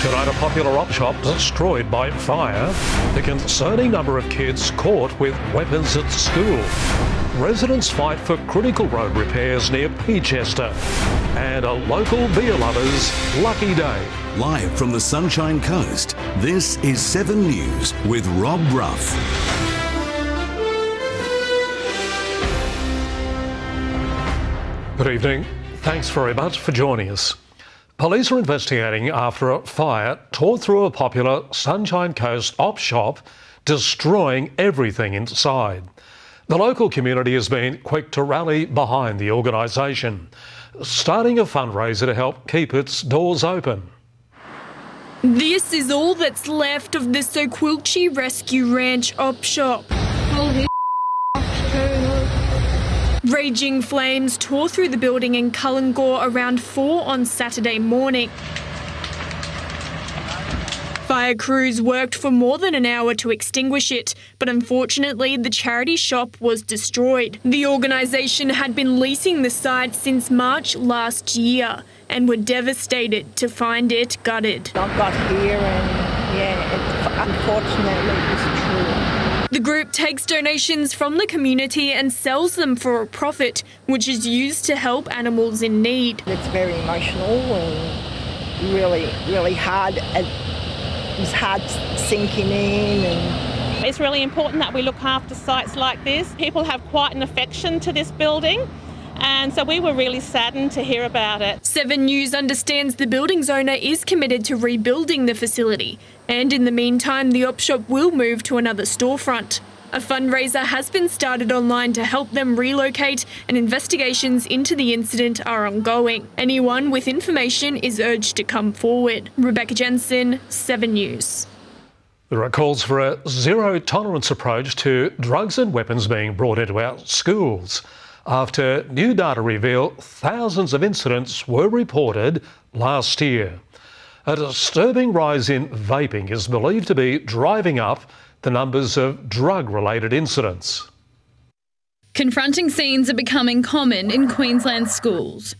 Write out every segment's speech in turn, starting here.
Tonight, a popular op shop destroyed by fire. The concerning number of kids caught with weapons at school. Residents fight for critical road repairs near Peachester. And a local beer lover's lucky day. Live from the Sunshine Coast, this is 7 News with Rob Brough. Good evening. Thanks very much for joining us. Police are investigating after a fire tore through a popular Sunshine Coast op shop, destroying everything inside. The local community has been quick to rally behind the organisation, starting a fundraiser to help keep its doors open. This is all that's left of the Soquilchie Rescue Ranch op shop. Raging flames tore through the building in Cullengaw around 4 on Saturday morning. Fire crews worked for more than an hour to extinguish it, but unfortunately the charity shop was destroyed. The organisation had been leasing the site since March last year and were devastated to find it gutted. I got here and unfortunately it was true. The group takes donations from the community and sells them for a profit, which is used to help animals in need. It's very emotional and really hard. It was hard sinking in. And it's really important that we look after sites like this. People have quite an affection to this building, and so we were really saddened to hear about it. 7 News understands the building's owner is committed to rebuilding the facility, and in the meantime the op shop will move to another storefront. A fundraiser has been started online to help them relocate, and investigations into the incident are ongoing. Anyone with information is urged to come forward. Rebecca Jensen, 7 News. There are calls for a zero-tolerance approach to drugs and weapons being brought into our schools after new data reveal thousands of incidents were reported last year. A disturbing rise in vaping is believed to be driving up the numbers of drug-related incidents. Confronting scenes are becoming common in Queensland schools.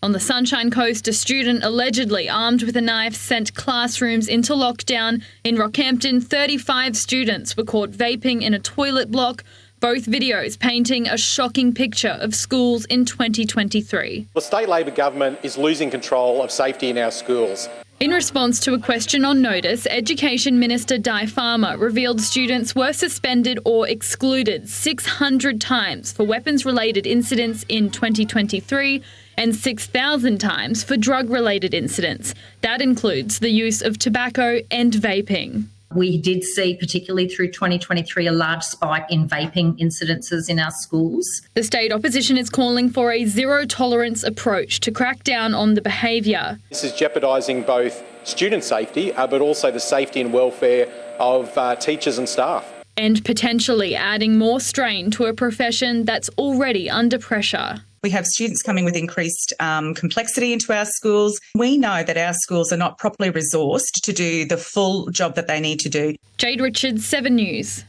On the Sunshine Coast, a student allegedly armed with a knife sent classrooms into lockdown. In Rockhampton, 35 students were caught vaping in a toilet block, both videos painting a shocking picture of schools in 2023. The state Labor government is losing control of safety in our schools. In response to a question on notice, Education Minister Di Farmer revealed students were suspended or excluded 600 times for weapons-related incidents in 2023 and 6,000 times for drug-related incidents. That includes the use of tobacco and vaping. We did see, particularly through 2023, a large spike in vaping incidences in our schools. The state opposition is calling for a zero-tolerance approach to crack down on the behaviour. This is jeopardising both student safety, but also the safety and welfare of teachers and staff. And potentially adding more strain to a profession that's already under pressure. We have students coming with increased complexity into our schools. We know that our schools are not properly resourced to do the full job that they need to do. Jade Richards, 7 News.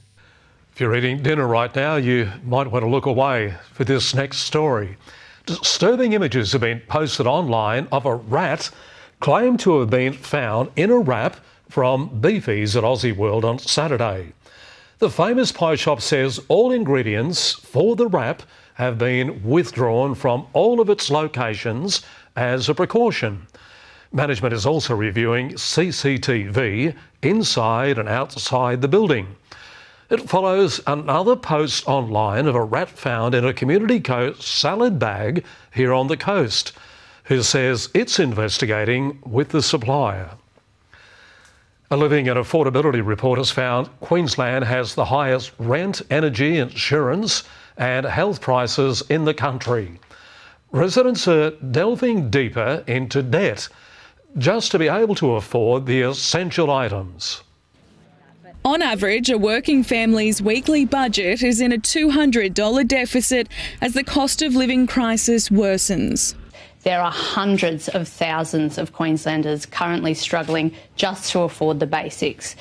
If you're eating dinner right now, you might want to look away for this next story. Disturbing images have been posted online of a rat claimed to have been found in a wrap from Beefies at Aussie World on Saturday. The famous pie shop says all ingredients for the wrap have been withdrawn from all of its locations as a precaution. Management is also reviewing CCTV inside and outside the building. It follows another post online of a rat found in a Community Coast salad bag here on the coast, who says it's investigating with the supplier. A living and affordability report has found Queensland has the highest rent, energy, insurance and health prices in the country. Residents are delving deeper into debt just to be able to afford the essential items. On average, a working family's weekly budget is in a $200 deficit as the cost of living crisis worsens. There are hundreds of thousands of Queenslanders currently struggling just to afford the basics.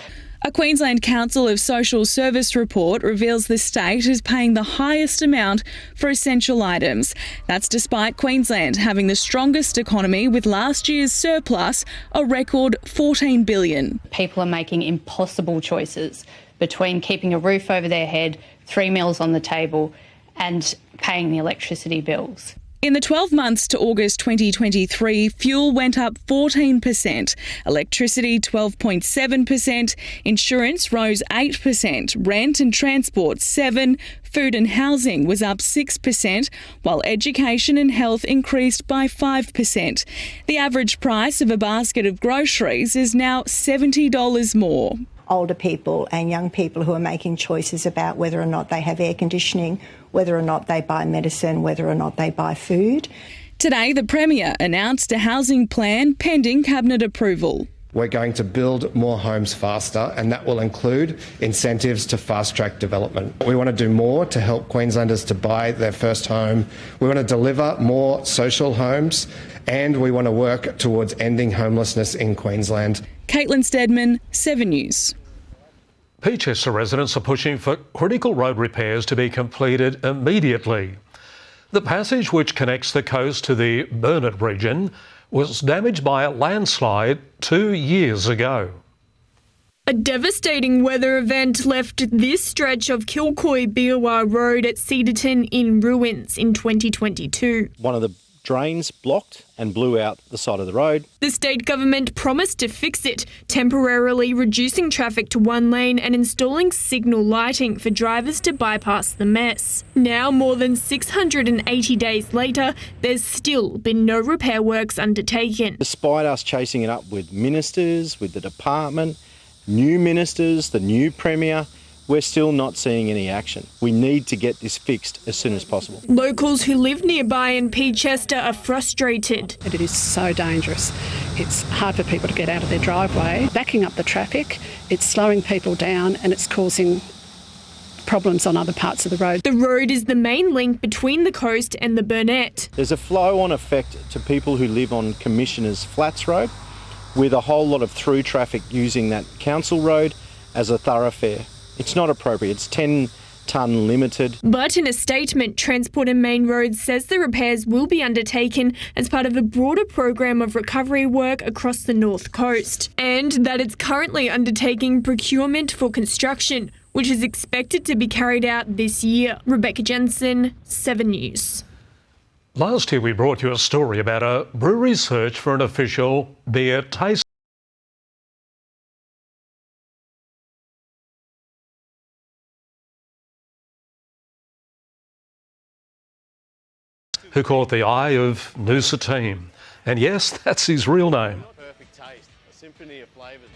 A Queensland Council of Social Service report reveals the state is paying the highest amount for essential items. That's despite Queensland having the strongest economy, with last year's surplus a record $14 billion. People are making impossible choices between keeping a roof over their head, 3 meals on the table, and paying the electricity bills. In the 12 months to August 2023, fuel went up 14%, electricity 12.7%, insurance rose 8%, rent and transport 7%, food and housing was up 6%, while education and health increased by 5%. The average price of a basket of groceries is now $70 more. Older people and young people who are making choices about whether or not they have air conditioning, whether or not they buy medicine, whether or not they buy food. Today, the Premier announced a housing plan pending Cabinet approval. We're going to build more homes faster, and that will include incentives to fast-track development. We want to do more to help Queenslanders to buy their first home. We want to deliver more social homes, and we want to work towards ending homelessness in Queensland. Caitlin Steadman, 7 News. Peachester residents are pushing for critical road repairs to be completed immediately. The passage which connects the coast to the Burnett region was damaged by a landslide 2 years ago. A devastating weather event left this stretch of Kilcoy-Biawar Road at Cedarton in ruins in 2022. One of the drains blocked and blew out the side of the road. The state government promised to fix it, temporarily reducing traffic to one lane and installing signal lighting for drivers to bypass the mess. Now, more than 680 days later, there's still been no repair works undertaken. Despite us chasing it up with ministers, with the department, new ministers, the new Premier, we're still not seeing any action. We need to get this fixed as soon as possible. Locals who live nearby in Peachester are frustrated. It is so dangerous. It's hard for people to get out of their driveway, backing up the traffic, it's slowing people down and it's causing problems on other parts of the road. The road is the main link between the coast and the Burnett. There's a flow-on effect to people who live on Commissioners Flats Road, with a whole lot of through traffic using that council road as a thoroughfare. It's not appropriate. It's 10-tonne limited. But in a statement, Transport and Main Roads says the repairs will be undertaken as part of a broader program of recovery work across the North Coast, and that it's currently undertaking procurement for construction, which is expected to be carried out this year. Rebecca Jensen, 7 News. Last year we brought you a story about a brewery search for an official beer taste who caught the eye of Noosa Team. And yes, that's his real name. Perfect taste, a symphony of flavours.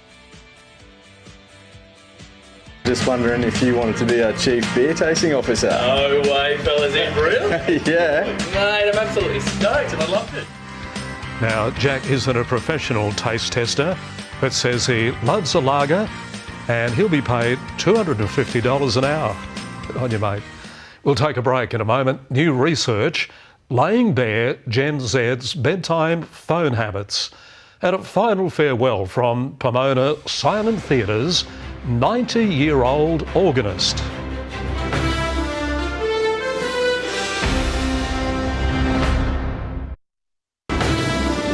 Just wondering if you wanted to be our chief beer tasting officer. No way, fellas, in real? Yeah. Mate, I'm absolutely stoked and I loved it. Now, Jack isn't a professional taste tester, but says he loves a lager and he'll be paid $250 an hour. Good on you, mate. We'll take a break in a moment. New research laying bare Gen Z's bedtime phone habits. And a final farewell from Pomona Silent Theatre's 90-year-old organist.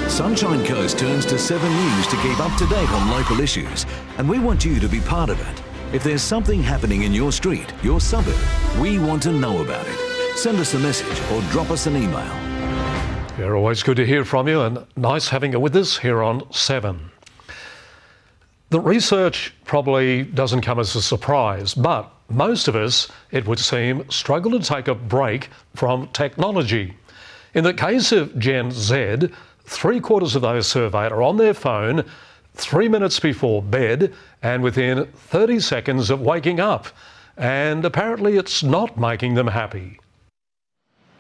Sunshine Coast turns to 7 News to keep up to date on local issues, and we want you to be part of it. If there's something happening in your street, your suburb, we want to know about it. Send us a message or drop us an email. Yeah, always good to hear from you and nice having you with us here on 7. The research probably doesn't come as a surprise, but most of us, it would seem, struggle to take a break from technology. In the case of Gen Z, 3/4 of those surveyed are on their phone 3 minutes before bed and within 30 seconds of waking up. And apparently it's not making them happy.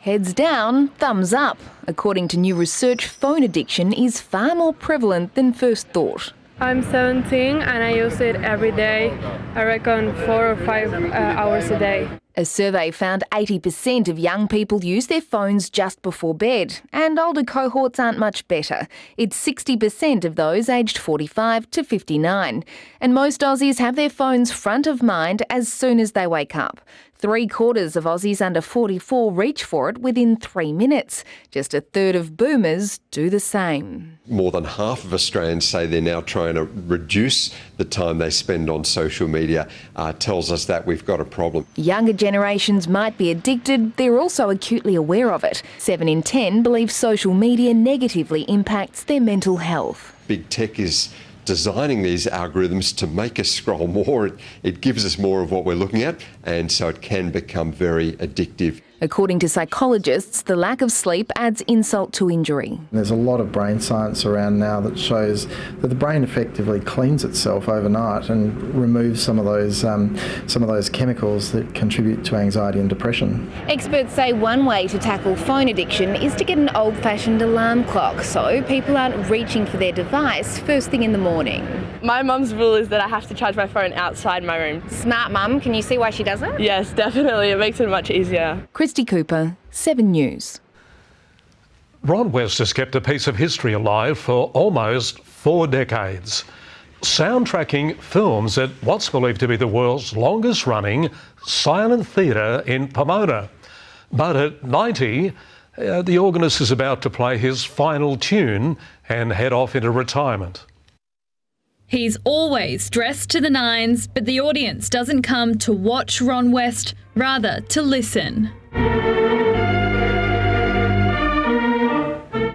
Heads down, thumbs up. According to new research, phone addiction is far more prevalent than first thought. I'm 17 and I use it every day. I reckon 4 or 5 hours a day. A survey found 80% of young people use their phones just before bed, and older cohorts aren't much better. It's 60% of those aged 45 to 59. And most Aussies have their phones front of mind as soon as they wake up. 3/4 of Aussies under 44 reach for it within 3 minutes. Just a third of boomers do the same. More than half of Australians say they're now trying to reduce the time they spend on social media. Tells us that we've got a problem. Younger generations might be addicted, they're also acutely aware of it. 7 in 10 believe social media negatively impacts their mental health. Big tech is designing these algorithms to make us scroll more. It gives us more of what we're looking at, and so it can become very addictive. According to psychologists, the lack of sleep adds insult to injury. There's a lot of brain science around now that shows that the brain effectively cleans itself overnight and removes some of those chemicals that contribute to anxiety and depression. Experts say one way to tackle phone addiction is to get an old-fashioned alarm clock, so people aren't reaching for their device first thing in the morning. My mum's rule is that I have to charge my phone outside my room. Smart mum, can you see why she does it? Yes, definitely. It makes it much easier. Christy Cooper, 7 News. Ron West has kept a piece of history alive for almost 4 decades, soundtracking films at what's believed to be the world's longest-running silent theatre in Pomona. But at 90, the organist is about to play his final tune and head off into retirement. He's always dressed to the nines, but the audience doesn't come to watch Ron West, rather to listen.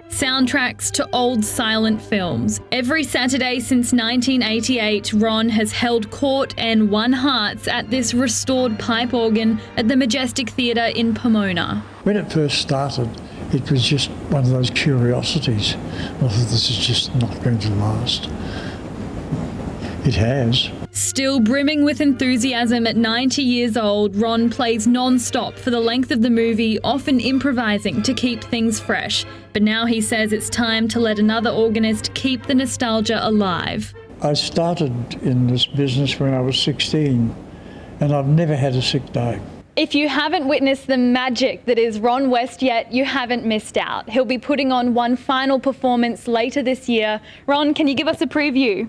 Soundtracks to old silent films. Every Saturday since 1988, Ron has held court and won hearts at this restored pipe organ at the Majestic Theatre in Pomona. When it first started, it was just one of those curiosities. I thought this is just not going to last. It has. Still brimming with enthusiasm at 90 years old, Ron plays non-stop for the length of the movie, often improvising to keep things fresh. But now he says it's time to let another organist keep the nostalgia alive. I started in this business when I was 16, and I've never had a sick day. If you haven't witnessed the magic that is Ron West yet, you haven't missed out. He'll be putting on one final performance later this year. Ron, can you give us a preview?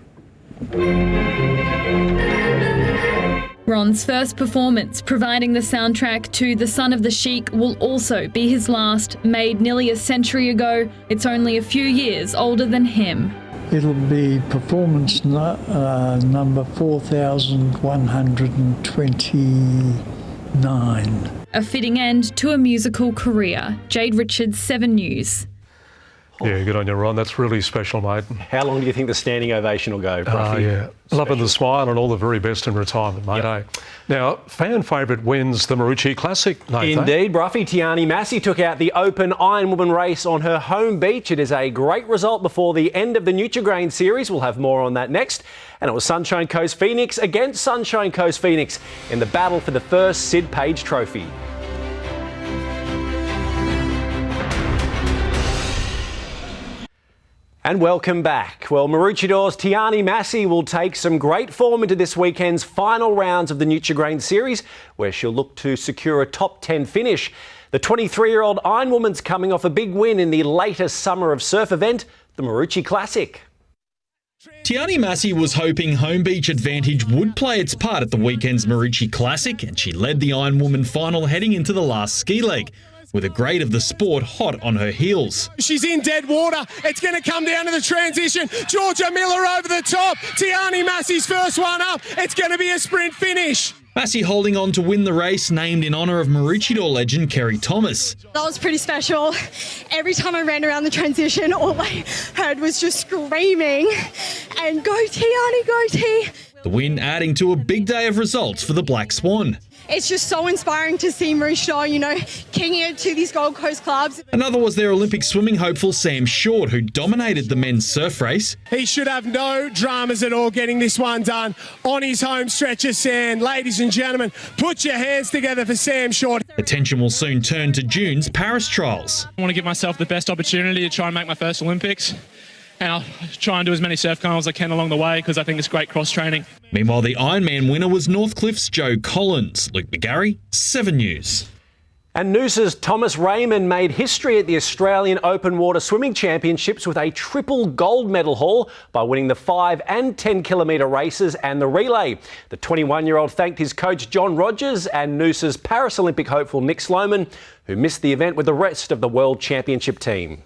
Ron's first performance, providing the soundtrack to The Son of the Sheik, will also be his last. Made nearly a century ago, it's only a few years older than him. It'll be performance number 4129. A fitting end to a musical career. Jade Richards, 7 News. Yeah, good on you, Ron. That's really special, mate. How long do you think the standing ovation will go, Brough? Yeah. Loving the smile and all the very best in retirement, mate. Yep. Now, fan favourite wins the Marucci Classic, Nathan. Indeed. Broughy Tiani Massey took out the Open Ironwoman race on her home beach. It is a great result before the end of the Nutrigrain series. We'll have more on that next. And it was Sunshine Coast Phoenix against Sunshine Coast Phoenix in the battle for the first Sid Page Trophy. And welcome back. Well, Maroochydor's Tiani Massey will take some great form into this weekend's final rounds of the Nutrigrain series, where she'll look to secure a top 10 finish. The 23-year-old Ironwoman's coming off a big win in the latest Summer of Surf event, the Marucci Classic. Tiani Massey was hoping home beach advantage would play its part at the weekend's Marucci Classic, and she led the Ironwoman final heading into the last ski leg, with a grade of the sport hot on her heels. She's in dead water. It's going to come down to the transition. Georgia Miller over the top. Tiani Massey's first one up. It's going to be a sprint finish. Massey holding on to win the race, named in honour of Maroochydore legend Kerry Thomas. That was pretty special. Every time I ran around the transition, all I heard was just screaming and go Tiani, go T. The win adding to a big day of results for the Black Swan. It's just so inspiring to see Maroochydore, kicking it to these Gold Coast clubs. Another was their Olympic swimming hopeful Sam Short, who dominated the men's surf race. He should have no dramas at all getting this one done on his home stretch of sand. Ladies and gentlemen, put your hands together for Sam Short. Attention will soon turn to June's Paris trials. I want to give myself the best opportunity to try and make my first Olympics. and I'll try and do as many surf carnivals as I can along the way because I think it's great cross-training. Meanwhile, the Ironman winner was Northcliffe's Joe Collins. Luke McGarry, 7 News. And Noosa's Thomas Raymond made history at the Australian Open Water Swimming Championships with a triple gold medal haul by winning the 5 and 10 kilometre races and the relay. The 21-year-old thanked his coach John Rogers and Noosa's Paris Olympic hopeful Nick Sloman, who missed the event with the rest of the World Championship team.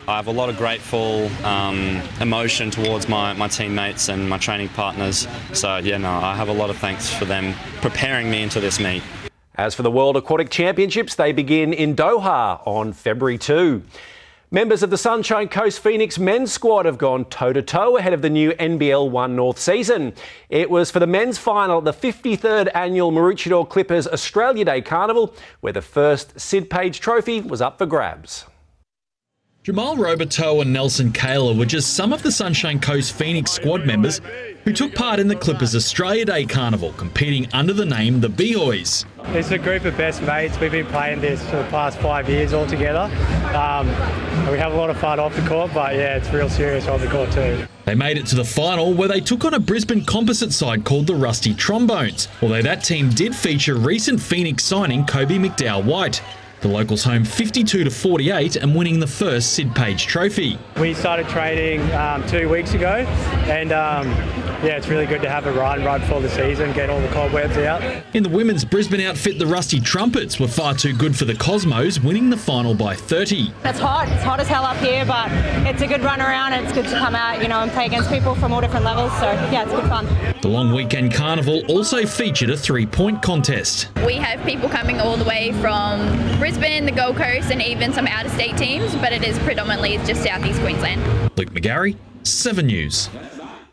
I have a lot of grateful emotion towards my teammates and my training partners. So, yeah, no, I have a lot of thanks for them preparing me into this meet. As for the World Aquatic Championships, they begin in Doha on February 2. Members of the Sunshine Coast Phoenix men's squad have gone toe-to-toe ahead of the new NBL 1 North season. It was for the men's final at the 53rd annual Maroochydore Clippers Australia Day Carnival, where the first Sid Page Trophy was up for grabs. Jamal Roberto and Nelson Kaler were just some of the Sunshine Coast Phoenix squad members who took part in the Clippers Australia Day Carnival, competing under the name the Beoys. It's a group of best mates. We've been playing this for the past 5 years all together. We have a lot of fun off the court, but yeah, it's real serious on the court too. They made it to the final where they took on a Brisbane composite side called the Rusty Trombones, although that team did feature recent Phoenix signing Kobe McDowell-White. The locals home 52-48 and winning the first Sid Page Trophy. We started training 2 weeks ago, and yeah, it's really good to have a run right before the season, get all the cobwebs out. In the women's Brisbane outfit, the Rusty Trumpets were far too good for the Cosmos, winning the final by 30. It's hot as hell up here, but it's a good run around and it's good to come out, and play against people from all different levels, so yeah, it's good fun. The long weekend carnival also featured a 3-point contest. We have people coming all the way from Brisbane, the Gold Coast, and even some out-of-state teams, but it is predominantly just southeast Queensland. Luke McGarry, 7 News.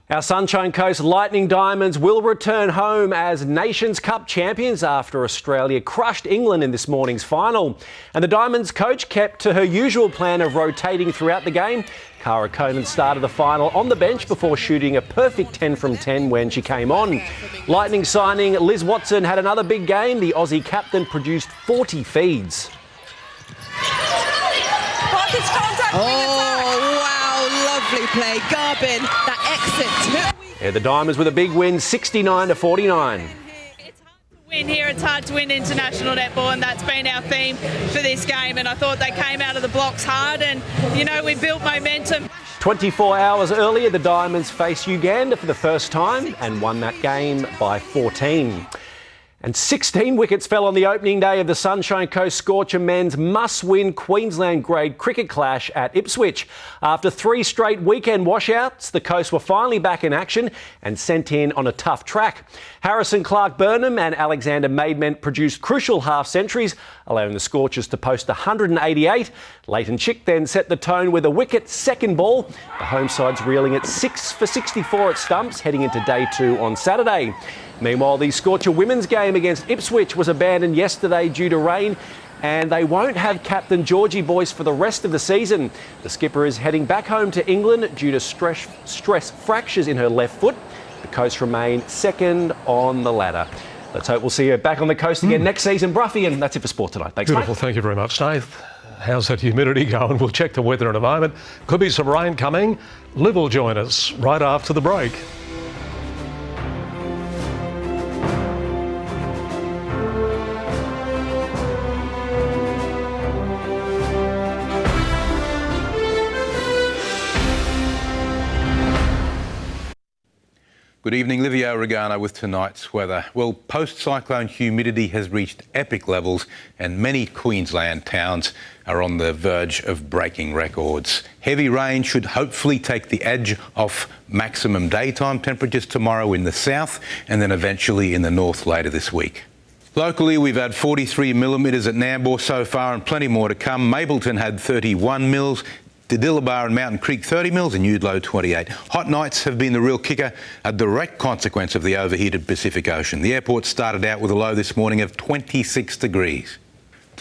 Our Sunshine Coast Lightning Diamonds will return home as Nations Cup champions after Australia crushed England in this morning's final. And the Diamonds coach kept to her usual plan of rotating throughout the game. Cara Conan started the final on the bench before shooting a perfect 10 from 10 when she came on. Lightning signing Liz Watson had another big game. The Aussie captain produced 40 feeds. Oh, wow, lovely play. Garbin, that exit. Yeah, the Diamonds with a big win, 69-49. Win here, it's hard to win international netball, and that's been our theme for this game, and I thought they came out of the blocks hard and, we built momentum. 24 hours earlier, the Diamonds faced Uganda for the first time and won that game by 14. And 16 wickets fell on the opening day of the Sunshine Coast Scorcher men's must-win Queensland grade cricket clash at Ipswich. After 3 straight weekend washouts, the Coast were finally back in action and sent in on a tough track. Harrison Clark-Burnham and Alexander Maidment produced crucial half-centuries, allowing the Scorchers to post 188. Leighton Chick then set the tone with a wicket second ball. The home side's reeling at 6 for 64 at stumps, heading into day 2 on Saturday. Meanwhile, the Scorcher women's game against Ipswich was abandoned yesterday due to rain, and they won't have captain Georgie Boyce for the rest of the season. The skipper is heading back home to England due to stress fractures in her left foot. The Coast remain second on the ladder. Let's hope we'll see her back on the Coast again next season, Broughy, and that's it for sport tonight. Thanks, Beautiful, mate. Thank you very much, Dave. How's that humidity going? We'll check the weather in a moment. Could be some rain coming. Liv will join us right after the break. Good evening, Livio, Regano with tonight's weather. Well, post-cyclone humidity has reached epic levels and many Queensland towns are on the verge of breaking records. Heavy rain should hopefully take the edge off maximum daytime temperatures tomorrow in the south and then eventually in the north later this week. Locally, we've had 43 millimetres at Nambour so far and plenty more to come. Mableton had 31 mils. Diddillibah and Mountain Creek 30 mils and Udlow 28. Hot nights have been the real kicker, a direct consequence of the overheated Pacific Ocean. The airport started out with a low this morning of 26 degrees.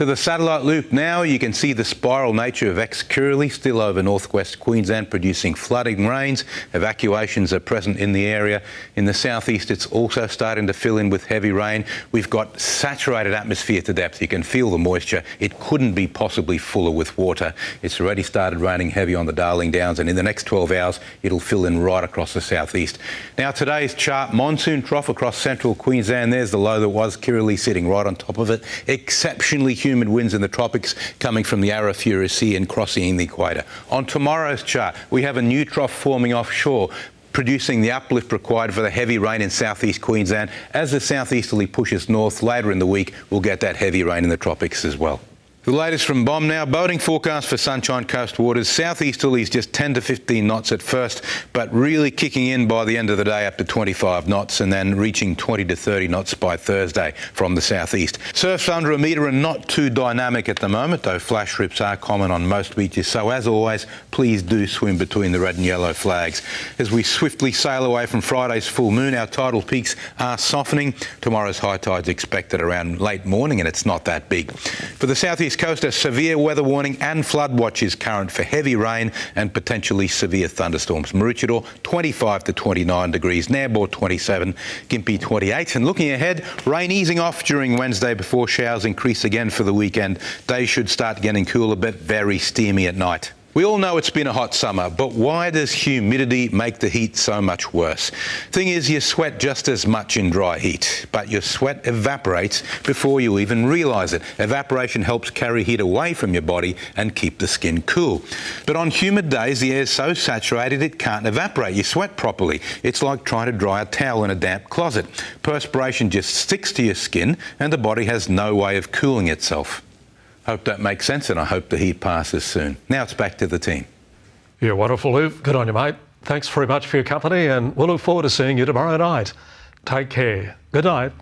To the satellite loop now, you can see the spiral nature of ex-Curly still over northwest Queensland, producing flooding rains. Evacuations are present in the area. In the southeast, it's also starting to fill in with heavy rain. We've got saturated atmosphere to depth. You can feel the moisture. It couldn't be possibly fuller with water. It's already started raining heavy on the Darling Downs, and in the next 12 hours, it'll fill in right across the southeast. Now, today's chart, monsoon trough across central Queensland. There's the low that was Curly sitting right on top of it. Exceptionally humid winds in the tropics coming from the Arafura Sea and crossing the equator. On tomorrow's chart, we have a new trough forming offshore, producing the uplift required for the heavy rain in southeast Queensland. As the southeasterly pushes north later in the week, we'll get that heavy rain in the tropics as well. The latest from BOM now. Boating forecast for Sunshine Coast waters. Southeasterlies just 10 to 15 knots at first, but really kicking in by the end of the day up to 25 knots and then reaching 20 to 30 knots by Thursday from the southeast. Surf's under a metre and not too dynamic at the moment, though flash rips are common on most beaches. So as always, please do swim between the red and yellow flags. As we swiftly sail away from Friday's full moon, our tidal peaks are softening. Tomorrow's high tide's expected around late morning and it's not that big. For the southeast coast, a severe weather warning and flood watch is current for heavy rain and potentially severe thunderstorms. Maroochydore 25 to 29 degrees, Nambour 27, Gympie 28. And looking ahead, rain easing off during Wednesday before showers increase again for the weekend. Days should start getting cooler, but very steamy at night. We all know it's been a hot summer, but why does humidity make the heat so much worse? Thing is, you sweat just as much in dry heat, but your sweat evaporates before you even realise it. Evaporation helps carry heat away from your body and keep the skin cool. But on humid days, the air's so saturated it can't evaporate your sweat properly. It's like trying to dry a towel in a damp closet. Perspiration just sticks to your skin and the body has no way of cooling itself. Hope that makes sense, and I hope the heat passes soon. Now it's back to the team. Yeah, wonderful, Liv. Good on you, mate. Thanks very much for your company, and we'll look forward to seeing you tomorrow night. Take care. Good night.